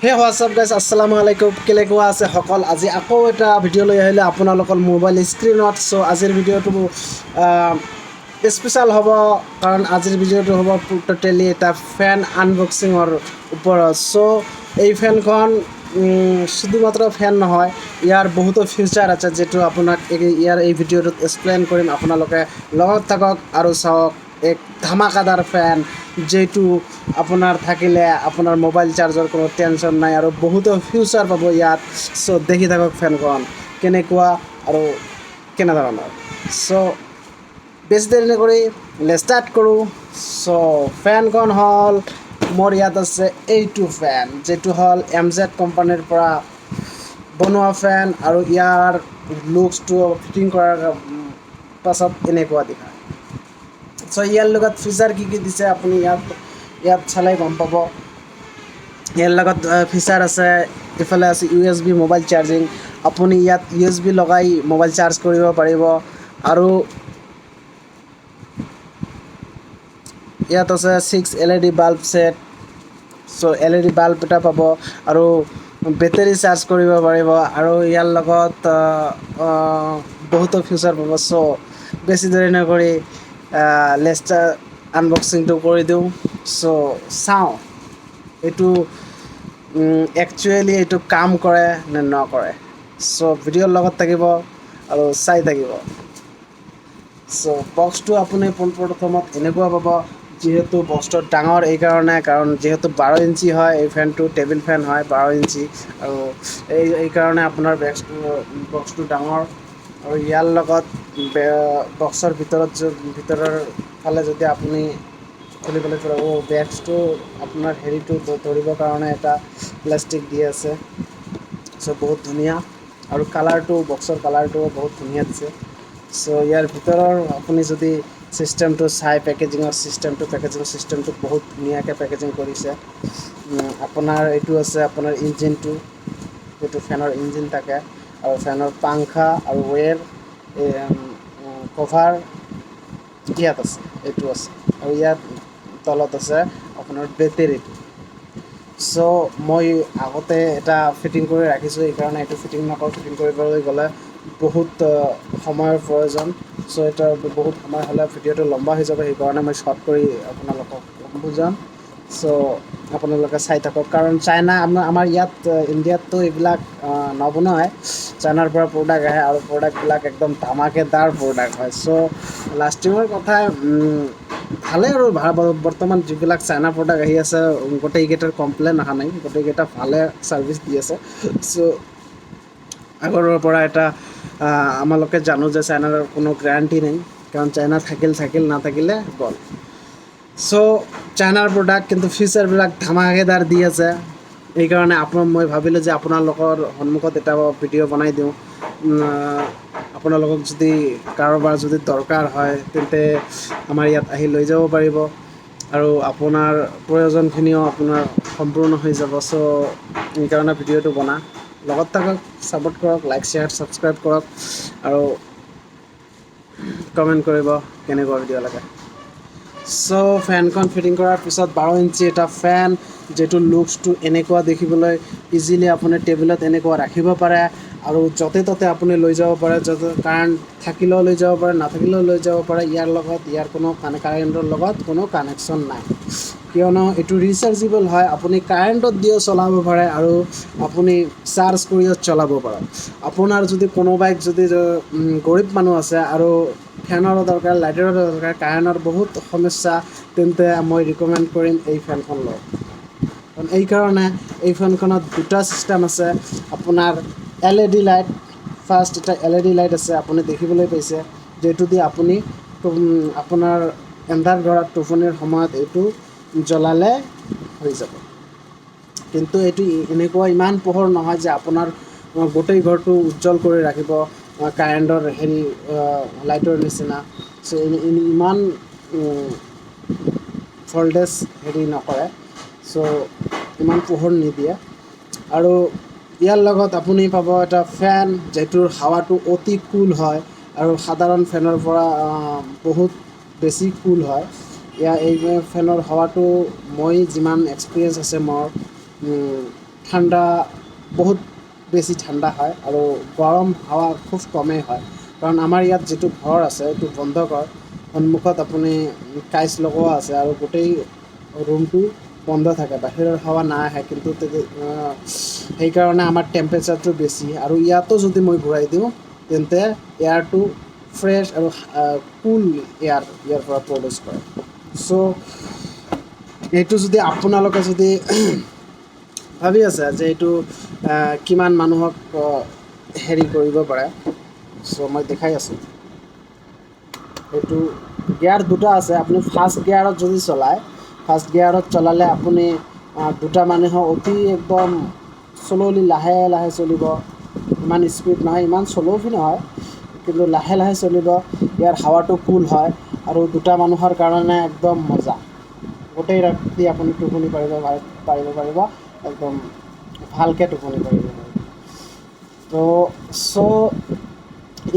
হে WhatsApp guys আসসালামু আলাইকুম কেনেকুৱা আছে সকল আজি আকৌ এটা ভিডিঅ' লৈ আহিলে আপোনালোকৰ মোবাইল স্ক্ৰীণত চ' আজিৰ ভিডিঅ'টো স্পেচিয়েল হ'ব কাৰণ আজিৰ ভিডিঅ'টো হ'ব টোটেলি এটা ফেন আনবক্সিঙৰ ওপৰত চ' এই ফেনখন শুধুমাত্ৰ ফেন নহয় ইয়াৰ বহুতো ফিচাৰ আছে যিটো আপোনাক ইয়াৰ এই ভিডিঅ'টোত এক্সপ্লেইন কৰিম আপোনালোকে লগত থাকক আৰু চাওক এক ধামাকাদাৰ ফেন যেটো আপোনাৰ থাকিলে আপোনাৰ মোবাইল চাৰ্জৰ কোনো টেনশ্যন নাই আৰু বহুতো ফিউচাৰ পাব ইয়াত চ' দেখি থাকক ফেনখন কেনেকুৱা আৰু কেনেধৰণৰ চ' বেছি দেৰি নকৰি ষ্টাৰ্ট কৰোঁ চ' ফেনখন হ'ল মোৰ ইয়াত আছে এইটো ফেন যেটো হ'ল MZ কোম্পানীৰ পৰা বনোৱা ফেন আৰু ইয়াৰ লুকছটো ফিটিং কৰাৰ পাছত এনেকুৱা দেখায় চ' ইয়াৰ লগত ফিচাৰ কি দিছে আপুনি ইয়াত চালে গম পাব ইয়াৰ লগত ফিচাৰ আছে ইফালে আছে USB মোবাইল চাৰ্জিং আপুনি ইয়াত USB লগাই মোবাইল চাৰ্জ কৰিব পাৰিব আৰু ইয়াত আছে 6 LED বাল্ব সেট চ' LED বাল্ব এটা পাব আৰু বেটাৰী চাৰ্জ কৰিব পাৰিব আৰু ইয়াৰ লগত বহুতো ফিচাৰ পাব চ' বেছি দেৰি নকৰি লেষ্টাৰ আনবক্সিংটো কৰি দিওঁ চ' চাওঁ এইটো একচুৱেলি এইটো কাম কৰে নে নকৰে চ' ভিডিঅ'ৰ লগত থাকিব আৰু চাই থাকিব চ' বক্সটো আপুনি পোনপ্ৰথমত এনেকুৱা পাব যিহেতু বক্সটো ডাঙৰ এইকাৰণে কাৰণ যিহেতু 12 ইঞ্চি হয় এই ফেনটো টেবিল ফেন হয় 12 ইঞ্চি আৰু এইকাৰণে আপোনাৰ বক্সটো ডাঙৰ আৰু ইয়াৰ লগত বক্সৰ ভিতৰৰ ফালে যদি আপুনি খুলিবলৈ বেগটো আপোনাৰ হেৰিটো ধৰিবৰ কাৰণে এটা প্লাষ্টিক দি আছে চ' বহুত ধুনীয়া আৰু কালাৰটো বক্সৰ কালাৰটো বহুত ধুনীয়া দিছে চ' ইয়াৰ ভিতৰৰ আপুনি যদি চিষ্টেমটো চাই পেকেজিং চিষ্টেমটো বহুত ধুনীয়াকৈ পেকেজিং কৰিছে আপোনাৰ এইটো আছে আপোনাৰ ইঞ্জিনটো যিটো ফেনৰ ইঞ্জিন থাকে আৰু ফেনৰ পাংখা আৰু ৱেৰ কভাৰ ইয়াত আছে এইটো আছে আৰু ইয়াত তলত আছে আপোনাৰ বেটেৰীটো চ' মই আগতে এটা ফিটিং কৰি ৰাখিছোঁ এইকাৰণে এইটো ফিটিং কৰিবলৈ গ'লে বহুত সময়ৰ প্ৰয়োজন চ' এটা বহুত সময় হ'লে ভিডিঅ'টো লম্বা হৈ যাব সেইকাৰণে মই শ্বৰ্ট কৰি আপোনালোকক বুজাম চ' আপোনালোকে চাই থাকক কাৰণ চাইনা আমাৰ ইয়াত ইণ্ডিয়াততো এইবিলাক নবনায় চাইনাৰ পৰা প্ৰডাক্ট আহে আৰু প্ৰডাক্টবিলাক একদম ধামাকেদাৰ প্ৰডাক্ট হয় চ' লাষ্টিঙৰ কথা ভালেই আৰু বৰ্তমান যিবিলাক চাইনা প্ৰডাক্ট আহি আছে গোটেইকেইটাৰ কমপ্লেইন অহা নাই গোটেইকেইটা ভালে ছাৰ্ভিচ দি আছে চ' আগৰৰ পৰা এটা আমালোকে জানো যে চাইনাৰ কোনো গ্যাৰাণ্টি নাই কাৰণ চাইনা থাকিল নাথাকিলে গ'ল চ' চাইনাৰ প্ৰডাক্ট কিন্তু ফিচাৰবিলাক ধামাকেদাৰ দি আছে এইকাৰণে মই ভাবিলোঁ যে আপোনালোকৰ সন্মুখত এটা ভিডিঅ' বনাই দিওঁ আপোনালোকক যদি কাৰোবাৰ যদি দৰকাৰ হয় তেন্তে আমাৰ ইয়াত আহি লৈ যাব পাৰিব আৰু আপোনাৰ প্ৰয়োজনখিনিও আপোনাৰ সম্পূৰ্ণ হৈ যাব চ' সেইকাৰণে ভিডিঅ'টো বনা লগত থাকক ছাপোৰ্ট কৰক লাইক শ্বেয়াৰ ছাবস্ক্ৰাইব কৰক আৰু কমেণ্ট কৰিব কেনেকুৱা ভিডিঅ' লাগে চ' ফেনখন ফিটিং কৰাৰ পিছত 12 ইঞ্চি এটা ফেন যিটো লুকছটো এনেকুৱা দেখিবলৈ ইজিলি আপুনি টেবুলত এনেকুৱা ৰাখিব পাৰে আৰু য'তে ত'তে আপুনি লৈ যাব পাৰে য'তে কাৰেণ্ট থাকিলেও লৈ যাব পাৰে নাথাকিলেও লৈ যাব পাৰে ইয়াৰ কোনো কাৰেণ্টৰ লগত কোনো কানেকশ্যন নাই কিয়নো এইটো ৰিচাৰ্জেবল হয় আপুনি কাৰেণ্টত দিও চলাব পাৰে আৰু আপুনি চাৰ্জ কৰিও চলাব পাৰে আপোনাৰ যদি কোনোবাই যদি গৰীব মানুহ আছে আৰু ফেনৰো দৰকাৰ লাইটৰো দৰকাৰ কাৰেণ্টৰ বহুত সমস্যা তেন্তে মই ৰিকমেণ্ড কৰিম এই ফেনখন লওক কাৰণ এইকাৰণে এই ফেনখনত দুটা ছিষ্টেম আছে আপোনাৰ LED লাইট ফাৰ্ষ্ট এটা LED লাইট আছে আপুনি দেখিবলৈ পাইছে যিটো দি আপুনি আপোনাৰ এন্ধাৰ ঘৰত টোপনিৰ সময়ত এইটো জ্বলালে হৈ যাব কিন্তু এইটো এনেকুৱা ইমান পোহৰ নহয় যে আপোনাৰ গোটেই ঘৰটো উজ্জ্বল কৰি ৰাখিব কাৰেণ্টৰ লাইটৰ নিচিনা চ' ইমান ভল্টেজ নকৰে চ' ইমান পোহৰ নিদিয়ে আৰু ইয়াৰ লগত আপুনি পাব এটা ফেন যিটোৰ হাৱাটো অতি কুল হয় আৰু সাধাৰণ ফেনৰ পৰা বহুত বেছি কুল হয় এই ফেনৰ হাৱাটো মই যিমান এক্সপিৰিয়েঞ্চ আছে মোৰ ঠাণ্ডা বহুত বেছি ঠাণ্ডা হয় আৰু গৰম হাৱা খুব কমেই হয়, কাৰণ আমাৰ ইয়াত যিটো ঘৰ আছে এইটো বন্ধ ঘৰ, সন্মুখত আপুনি টাইলছ লগোৱা আছে আৰু গোটেই ৰুমটো বন্ধ থাকে, বাহিৰৰ হাৱা নাহে, কিন্তু সেইকাৰণে আমাৰ টেম্পাৰেচাৰটো বেছি। আৰু ইয়াতো যদি মই ঘূৰাই দিওঁ তেন্তে এয়াৰটো ফ্ৰেছ আৰু কুল ইয়াৰ পৰা প্ৰডিউচ কৰে। চ' এইটো যদি আপোনালোকে যদি ভাবি আছে যে এইটো কিমান মানুহক হেৰি কৰিব পাৰে, চ' মই দেখাই আছোঁ। এইটো গিয়াৰ দুটা আছে, আপুনি ফাৰ্ষ্ট গিয়াৰত যদি চলায়, ফাৰ্ষ্ট গিয়াৰত চলালে আপুনি দুটা মানুহক অতি একদম শ্ল'লি লাহে লাহে চলিব, ইমান স্পীড নহয়, ইমান শ্ল'ও নহয়, কিন্তু লাহে লাহে চলিব। ইয়াৰ হাৱাটো কুল হয় আৰু দুটা মানুহৰ কাৰণে একদম মজা। গোটেই ৰাতি আপুনি টোপনি পাৰিব একদম ভালকৈ টোপনি পাৰিব। তো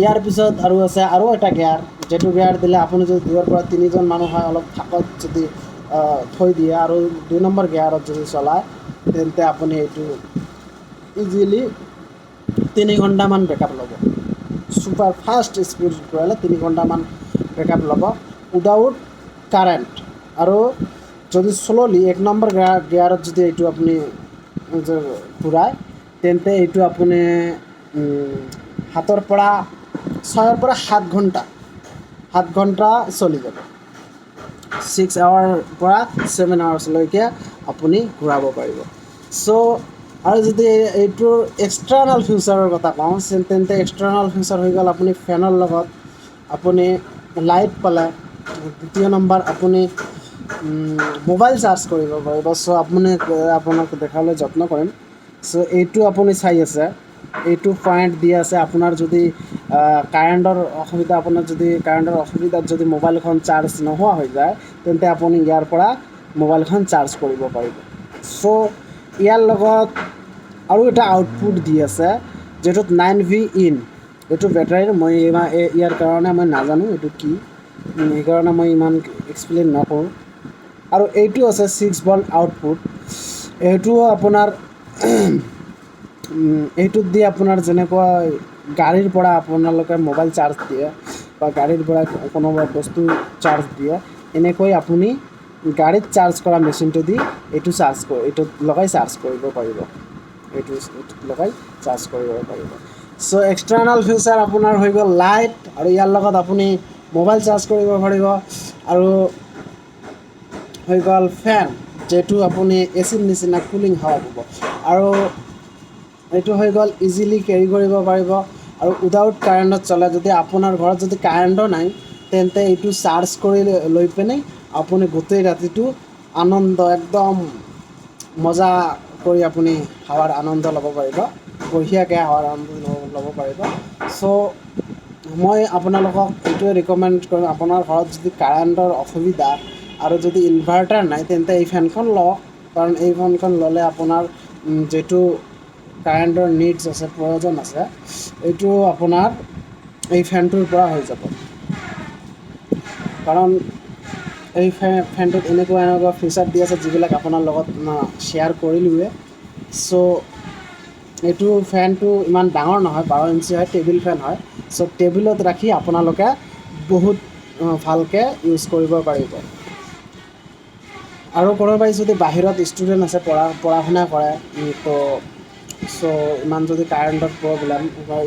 ইয়াৰ পিছত আৰু আছে আৰু এটা গিয়াৰ, যিটো গিয়াৰ দিলে আপুনি যদি দুইৰ পৰা তিনিজন মানুহ হয়, অলপ থাকত যদি থৈ দিয়ে আৰু 2 নম্বৰ গিয়াৰত যদি চলায়, তেন্তে আপুনি এইটো ইজিলি 3 ঘণ্টামান বেকআপ ল'ব। ছুপাৰ ফাষ্ট স্পীড ঘূৰালে 3 ঘণ্টামান বেকআপ ল'ব উইদাউট কাৰেণ্ট। আৰু যদি শ্ল'লি 1 নম্বৰ গিয়াৰত যদি এইটো আপুনি ঘূৰায়, তেন্তে এইটো আপুনি হাতৰ পৰা 6ৰ পৰা 7 ঘণ্টা চলি যাব। 6 আৱাৰ পৰা 7 আৱাৰ্ছলৈকে আপুনি ঘূৰাব পাৰিব। চ' আৰু যদি এইটোৰ এক্সটাৰ্নেল ফিউচাৰৰ কথা কওঁ, তেন্তে এক্সটাৰ্নেল ফিউচাৰ হৈ গ'ল আপুনি ফেনৰ লগত আপুনি লাইট পালে। দ্বিতীয় নম্বৰ আপুনি মোবাইল চাৰ্জ কৰিব পাৰিব। চ' আপোনাক দেখাবলৈ যত্ন কৰিম। চ' এইটো আপুনি চাই আছে, এইটো পইণ্ট দি আছে, আপোনাৰ যদি কাৰেণ্টৰ অসুবিধাত যদি মোবাইলখন চাৰ্জ নোহোৱা হৈ যায়, তেন্তে আপুনি ইয়াৰ পৰা মোবাইলখন চাৰ্জ কৰিব পাৰিব। চ' ইয়াৰ লগত আৰু এটা আউটপুট দি আছে, যিটোত 9V ইন, এইটো বেটাৰীৰ মই ইয়াৰ কাৰণে মই নাজানো এইটো কি, সেইকাৰণে মই ইমান এক্সপ্লেইন নকৰোঁ। আৰু এইটো আছে 6 ভল্ট আউটপুট। এইটোও আপোনাৰ এইটোত দি আপোনাৰ যেনেকুৱা গাড়ীৰ পৰা আপোনালোকে মোবাইল চাৰ্জ দিয়ে বা গাড়ীৰ পৰা কোনোবা বস্তু চাৰ্জ দিয়ে, এনেকৈ আপুনি গাড়ীত চাৰ্জ কৰা মেচিনটো দি এইটোত লগাই চাৰ্জ কৰিব পাৰিব। এইটোত লগাই চাৰ্জ কৰিব পাৰিব। চ' এক্সটাৰ্নেল ফিউচাৰ আপোনাৰ হৈ গ'ল লাইট, আৰু ইয়াৰ লগত আপুনি মোবাইল চাৰ্জ কৰিব পাৰিব। আৰু হৈ গ'ল ফেন, যিটো আপুনি এচিৰ নিচিনা কুলিং হাৱা পাব। আৰু এইটো হৈ গ'ল ইজিলি কেৰি কৰিব পাৰিব আৰু উইদাউট কাৰেণ্টত চলে। যদি আপোনাৰ ঘৰত যদি কাৰেণ্টো নাই, তেন্তে এইটো চাৰ্জ কৰি লৈ পিনে আপুনি গোটেই ৰাতিটো আনন্দ একদম মজা কৰি আপুনি হাৱাৰ আনন্দ ল'ব পাৰিব, বঢ়িয়াকৈ হাৱাৰ আনন্দ ল'ব পাৰিব। চ' মই আপোনালোকক এইটোৱে ৰিকমেণ্ড কৰিম, আপোনাৰ ঘৰত যদি কাৰেণ্টৰ অসুবিধা আৰু যদি ইনভাৰ্টাৰ নাই, তেন্তে এই ফেনখন লওক, কাৰণ এই ফেনখন ল'লে আপোনাৰ যিটো কাৰেণ্টৰ নিডছ আছে, প্ৰয়োজন আছে, এইটো আপোনাৰ এই ফেনটোৰ পৰা হৈ যাব। কাৰণ এই ফেনটোত এনেকুৱা ফিচাৰ দি আছে, যিবিলাক আপোনাৰ লগত শ্বেয়াৰ কৰিলোঁৱে। চ' এইটো ফেনটো ইমান ডাঙৰ নহয়, 12 ইঞ্চি হয়, টেবুল ফেন হয়। চ' টেবুলত ৰাখি আপোনালোকে বহুত ভালকৈ ইউজ কৰিব পাৰিব। আৰু কোনোবাই যদি বাহিৰত ষ্টুডেণ্ট আছে, পঢ়া শুনা কৰে, তো ইমান যদি কাৰেণ্টৰ প্ৰব্লেম,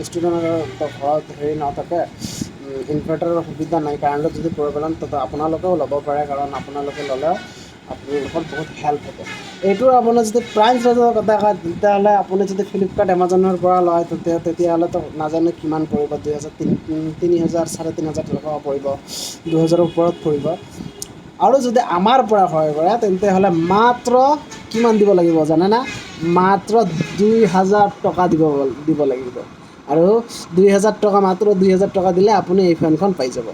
ষ্টুডেণ্টৰ ঘৰত হেৰি নাথাকে, ইনভাৰ্টাৰৰ সুবিধা নাই, কাৰেণ্টত যদি প্ৰব্লেম, তো আপোনালোকেও ল'ব পাৰে, কাৰণ আপোনালোকে ল'লেও আপোনালোকৰ বহুত হেল্প হ'ব। এইটোৰ আপোনাৰ যদি প্ৰাইচ ৰেঞ্জৰ কথা কয়, তেতিয়াহ'লে আপুনি যদি ফ্লিপকাৰ্ট এমাজনৰ পৰা লয়, তেতিয়াহ'লেতো নাজানো কিমান পৰিব, 3,000 3,500 টকা পৰিব, 2,000ৰ ওপৰত পৰিব। আৰু যদি আমাৰ পৰা ক্ৰয় কৰে, তেন্তে হ'লে মাত্ৰ কিমান দিব লাগিব জানেনে? মাত্ৰ 2,000 টকা দিব লাগিব। আৰু 2,000 টকা, মাত্ৰ 2,000 টকা দিলে আপুনি এই ফেনখন পাই যাব।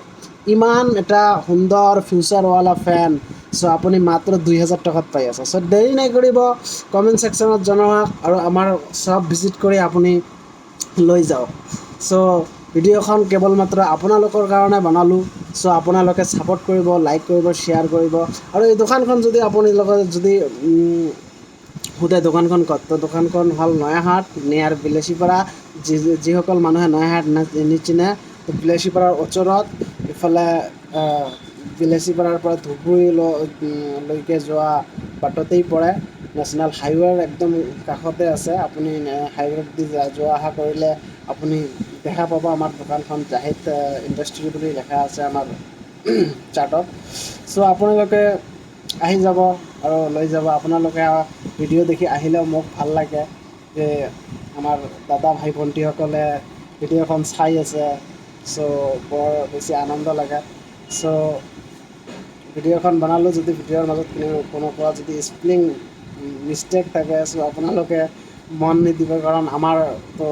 ইমান এটা সুন্দৰ ফিউচাৰৱালা ফেন, চ' আপুনি মাত্ৰ 2,000 টকাত পাই আছে। চ' দেৰি নাই কৰিব, কমেণ্ট ছেকশ্যনত জনাওক আৰু আমাৰ শ্বপ ভিজিট কৰি আপুনি লৈ যাওক। চ' ভিডিঅ'খন কেৱল মাত্ৰ আপোনালোকৰ কাৰণে বনালোঁ। চ' আপোনালোকে ছাপোৰ্ট কৰিব, লাইক কৰিব, শ্বেয়াৰ কৰিব। আৰু এই দোকানখন যদি আপোনালোকে যদি সোধে দোকানখন ক'ত, তো দোকানখন হ'ল নয়াহাট নিয়াৰ বিলাচীপাৰা। যিসকল মানুহে নয়াহাট নিচিনে, তো বিলাচীপাৰাৰ ওচৰত ইফালে বিলাচীপাৰাৰ পৰা ধুবুৰীলৈকে যোৱা বাটতেই পৰে। নেশ্যনেল হাইৱেৰ একদম কাষতে আছে। আপুনি হাইৱেত দি যোৱা অহা কৰিলে আপুনি দেখা পাব আমাৰ দোকানখন জাহিদ ইণ্ডাষ্ট্ৰী বুলি লেখা আছে আমাৰ চাৰ্টত। চ' আপোনালোকে আহি যাব আৰু লৈ যাব। আপোনালোকে ভিডিঅ' দেখি আহিলেও মোক ভাল লাগে যে আমাৰ দাদা ভাই ভণ্টিসকলে ভিডিঅ'খন চাই আছে। চ' বৰ বেছি আনন্দ লাগে। চ' ভিডিঅ'খন বনালোঁ, যদি ভিডিঅ'ৰ মাজত কোনোবা যদি স্পেলিং মিষ্টেক থাকে, চ' আপোনালোকে মন নিদিব, কাৰণ আমাৰতো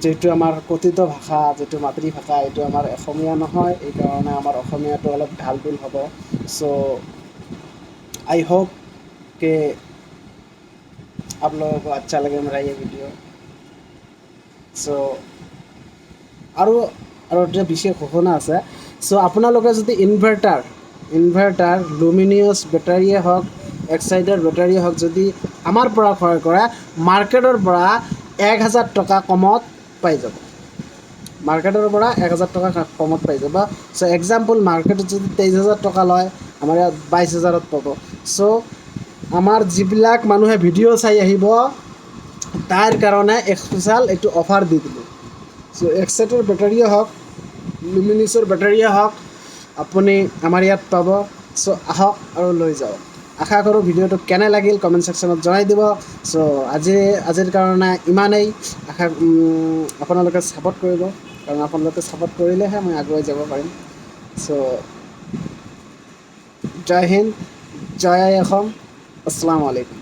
যিটো আমাৰ কথিত ভাষা, যিটো মাতৃভাষা, এইটো আমাৰ অসমীয়া নহয়। এইকাৰণে আমাৰ অসমীয়াটো অলপ ঢাল ঢোল হ'ব। চ' आई होप कि आप लोगों को अच्छा लगे मेरा ये वीडियो। চ' আৰু এটা বিশেষ ঘোষণা আছে। চ' আপোনালোকে যদি ইনভাৰ্টাৰ লুমিনিয়াছ বেটাৰীয়ে হওক, এক্সাইডাৰ বেটাৰীয়ে হওক, যদি আমাৰ পৰা ক্ৰয় কৰে, মাৰ্কেটৰ পৰা 1000 টকা কমত পাই যাব। মাৰ্কেটৰ পৰা 1000 টকা কমত পাই যাব। চ' এক্সাম্পল, মাৰ্কেটত যদি 23,000 টকা লয়, আমাৰ ইয়াত 22,000ত পাব। চ' আমাৰ যিবিলাক মানুহে ভিডিঅ' চাই আহিব, তাৰ কাৰণে স্পেচিয়েল এইটো অফাৰ দি দিলোঁ। চ' এক্সাইডাৰ বেটাৰীয়ে হওক, লুমিনিয়াছৰ বেটাৰীয়ে হওক, আপুনি আমাৰ ইয়াত পাব। চ' আহক আৰু লৈ যাওক। আশা কৰোঁ ভিডিঅ'টো কেনে লাগিল কমেণ্ট ছেকশ্যনত জনাই দিব। চ' আজিৰ কাৰণে ইমানেই। আপোনালোকে ছাপোৰ্ট কৰিব, কাৰণ আপোনালোকে ছাপোৰ্ট কৰিলেহে মই আগুৱাই যাব পাৰিম। চ' জয় হিন্দ, জয় আই অসম, আসসালামু আলাইকুম।